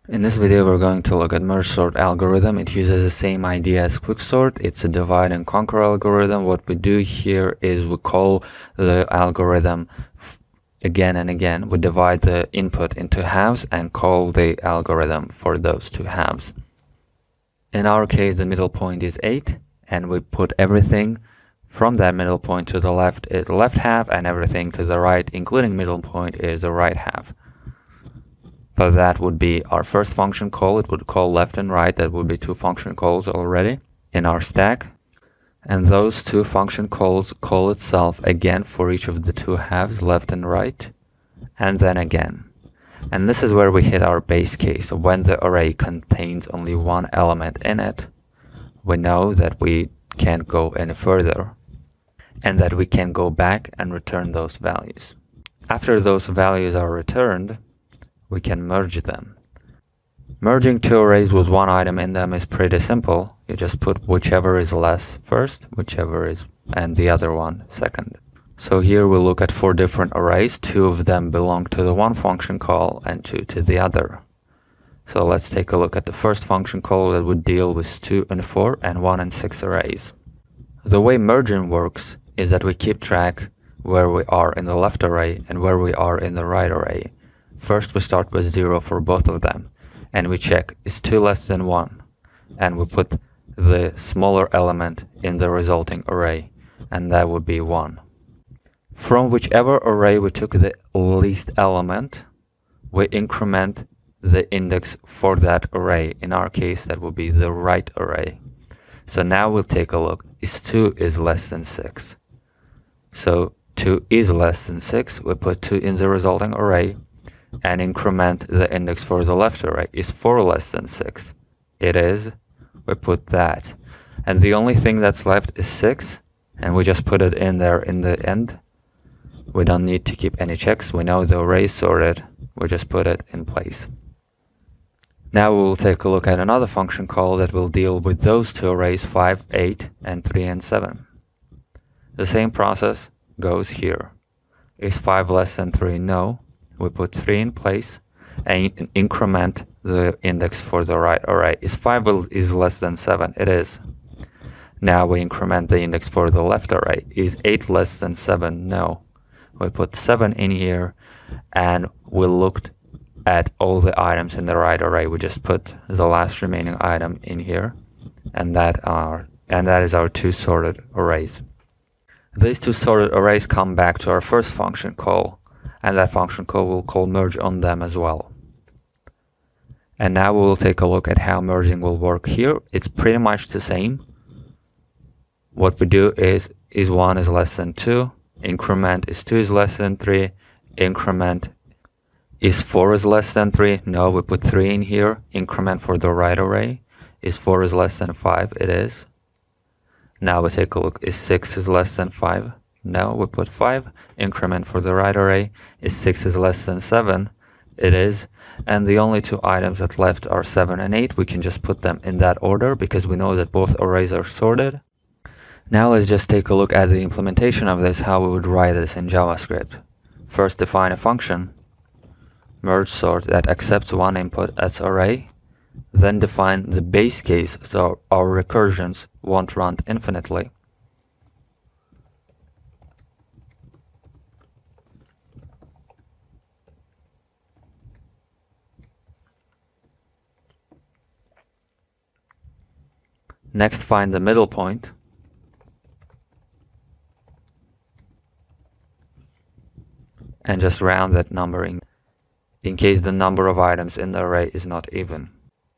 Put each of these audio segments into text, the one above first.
In this video, we're going to look at merge sort algorithm. It uses the same idea as quicksort. It's a divide and conquer algorithm. What we do here is we call the algorithm again and again. We divide the input into halves and call the algorithm for those two halves. In our case, the middle point is 8, and we put everything from that middle point to the left is the left half, and everything to the right, including middle point, is the right half. So that would be our first function call. It would call left and right. That would be two function calls already in our stack. And those two function calls call itself again for each of the two halves, left and right, and then again. And this is where we hit our base case. When the array contains only one element in it, we know that we can't go any further and that we can go back and return those values. After those values are returned, we can merge them. Merging two arrays with one item in them is pretty simple. You just put whichever is less first, and the other one second. So here we look at 4 different arrays. 2 of them belong to the one function call and 2 to the other. So let's take a look at the first function call that would deal with 2 and 4 and 1 and 6 arrays. The way merging works is that we keep track where we are in the left array and where we are in the right array. First we start with 0 for both of them, and we check is 2 less than 1, and we put the smaller element in the resulting array, and that would be 1. From whichever array we took the least element, we increment the index for that array. In our case, that would be the right array. So now we'll take a look. Is 2 is less than 6. So 2 is less than 6. We put 2 in the resulting array and increment the index for the left array. Is 4 less than 6? It is. We put that. And the only thing that's left is 6, and we just put it in there in the end. We don't need to keep any checks. We know the array is sorted. We just put it in place. Now we will take a look at another function call that will deal with those two arrays, 5, 8, and 3 and 7. The same process goes here. Is 5 less than 3? No. We put 3 in place and increment the index for the right array. Is 5 is less than 7? It is. Now we increment the index for the left array. Is 8 less than 7? No. We put 7 in here, and we looked at all the items in the right array. We just put the last remaining item in here, and that is our 2 sorted arrays. These 2 sorted arrays come back to our first function call, and that function call will call merge on them as well. And now we will take a look at how merging will work here. It's pretty much the same. What we do is 1 is less than 2, increment is 2 is less than 3, increment is 4 is less than 3. No, we put 3 in here, increment for the right array. Is 4 is less than 5? It is. Now we take a look. Is 6 is less than 5? No, we put 5, increment for the right array. Is 6 is less than 7? It is. And the only 2 items that left are 7 and 8. We can just put them in that order because we know that both arrays are sorted. Now let's just take a look at the implementation of this, how we would write this in JavaScript. First define a function, merge sort, that accepts one input as array. Then define the base case so our recursions won't run infinitely. Next, find the middle point. And just round that number in case the number of items in the array is not even.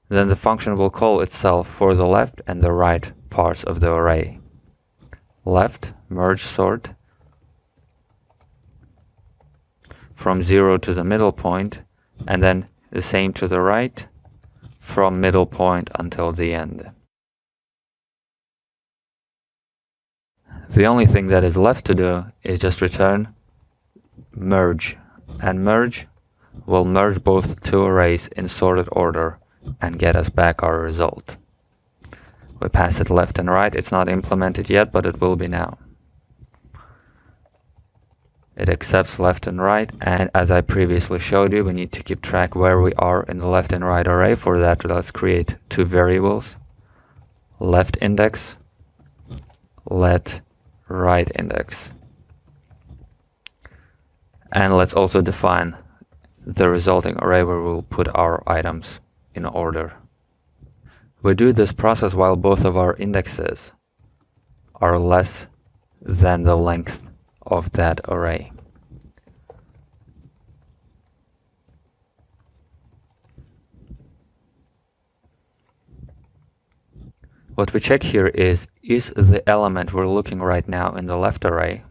Then the function will call itself for the left and the right parts of the array. Left, merge sort, from 0 to the middle point, and then the same to the right, from middle point until the end. The only thing that is left to do is just return merge, and merge will merge both 2 arrays in sorted order and get us back our result. We pass it left and right. It's not implemented yet, but it will be now. It accepts left and right, and as I previously showed you, we need to keep track where we are in the left and right array. For that, let's create two variables: left index, let right index. And let's also define the resulting array where we'll put our items in order. We do this process while both of our indexes are less than the length of that array. What we check here is the element we're looking right now in the left array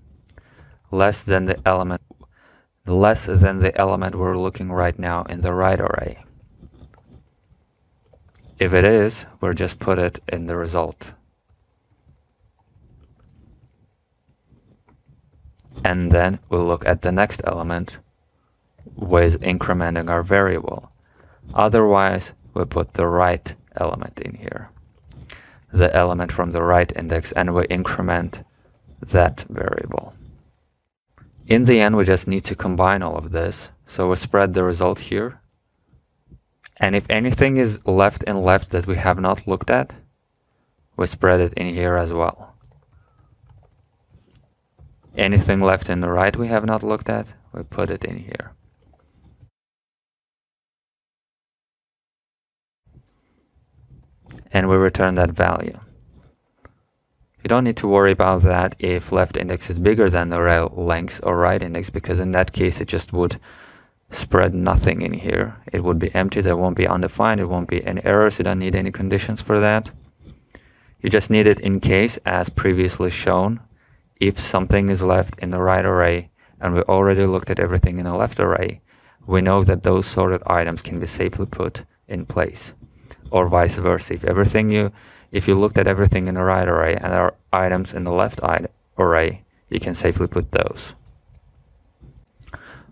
less than the element we're looking right now in the right array? If it is, we'll just put it in the result. And then we'll look at the next element with incrementing our variable. Otherwise, we put the right element in here, the element from the right index, and we increment that variable. In the end, we just need to combine all of this. So we spread the result here. And if anything is left in left that we have not looked at, we spread it in here as well. Anything left in the right we have not looked at, we put it in here. And we return that value. You don't need to worry about that if left index is bigger than the length or right index, because in that case it just would spread nothing in here. It would be empty, there won't be undefined, it won't be any errors, you don't need any conditions for that. You just need it in case, as previously shown, if something is left in the right array and we already looked at everything in the left array, we know that those sorted items can be safely put in place. Or vice versa. If you looked at everything in the right array and there are items in the left array, you can safely put those.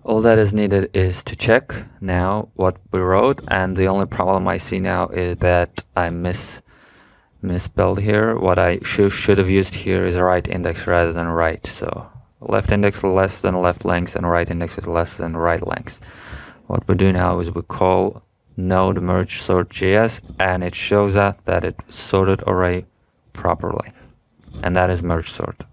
All that is needed is to check now what we wrote, and the only problem I see now is that I misspelled here. What I should have used here is right index rather than right. So left index less than left length and right index is less than right length. What we do now is we call node merge sort.js, and it shows us that it sorted array properly, and that is merge sort.